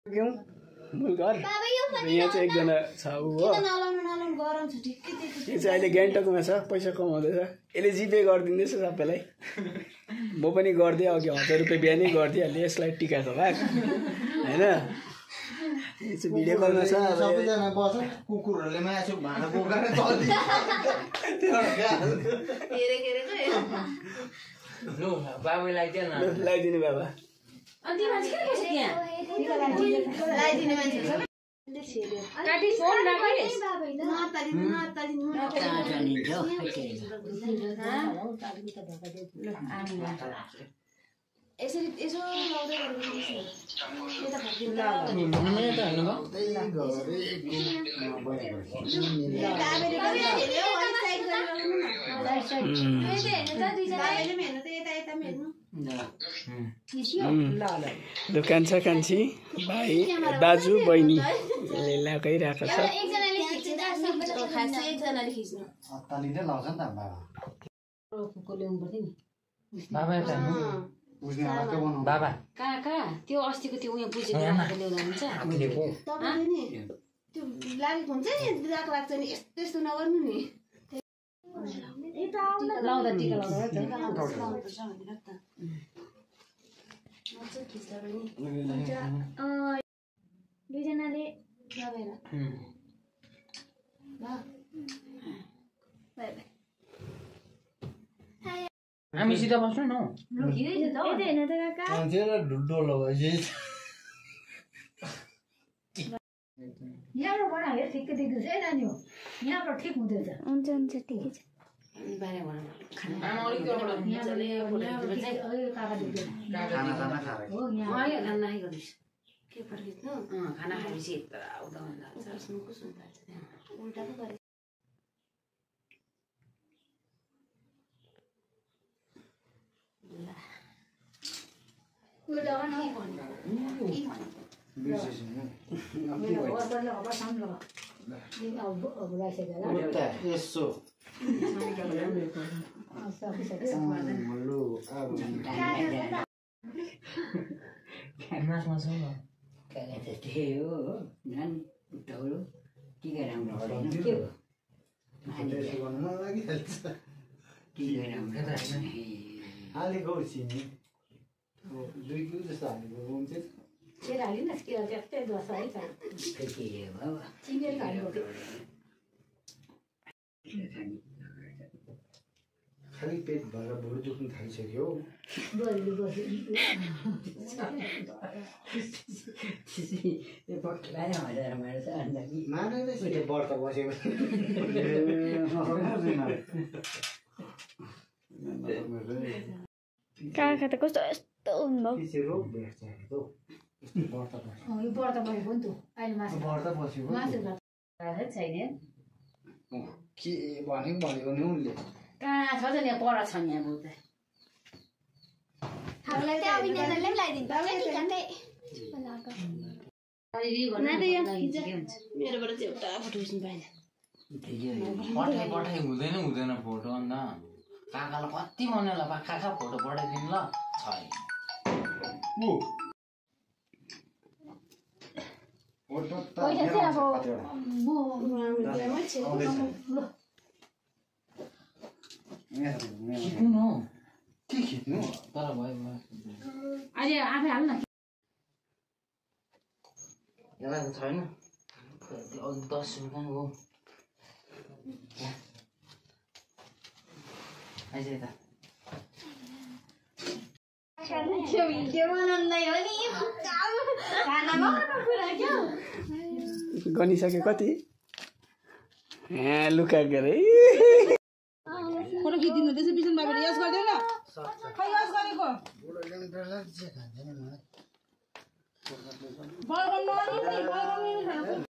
क्यों मूल घर यहाँ चाहिँ एकजना छ ऊ हो यो चाहिँ अहिले गान्तोकमा छ पैसा कमाउँदैछ यसले जिपे गरिदिँदैछ सबैलाई म पनि गरिदिएँ अघि 1000 रुपियाँ बिहानै गरिदिइहालेँ यसलाई टिका छ भाग होइन भिडियो कलमा छ सबैजना बस्छ कुकुरहरूले मासु भाँडा बोकेर लु बाबुलाई लगाइदिनु बाबा अन्ति मान्छे किन बस्छ त्यहाँ लगाइदिने मान्छे काटी फोन राखेँ यसरी यसो लाउँदै दोकान छ कान्छी भाइ दाजु बहिनी लगाइरहेको छ बाबा कहाँ त्यो अस्तिको त्यो उयो बुझेको ल्याउँदा हुन्छ त्यो लागेको हुन्छ नि दाग लाग्छ नि यस्तो यस्तो नगर्नु नि लाउँदा टिका दुईजनाले हामी सिधा बस्नु न यहाँबाट बनायो ठिकै देख्दैछ है नानी हो यहाँबाट ठिक हुँदैछ हुन्छ हुन्छ ठिकै छ खाना खाएपछि उल्टा पो गरे खाली पेट भएर भुँडी दुख्नु थालिसक्यो व्रत बस्यो काखा त कस्तो यस्तो यो व्रत बसेको नि त अहिले मासु छैन के भनेको नि उनले कहाँ छ नि पर छ नि अब मेरोबाट चाहिँ एउटा फोटो खिच्नु पाएन पठाइ हुँदैन फोटो अन्त काकालाई कति मन ल काका फोटो पठाइदिनु ल खिच्नु के खिच्नु तर भयो अहिले आफै हाल्नु न यसलाई त छैन 10 रुपियाँ हो आइज त गनिसक्यो कति लुका गरे फोटो खिचिदिनु त्यसै बिचमा बाबुले यस गर्दैन खै यस गरेको बल गर्नु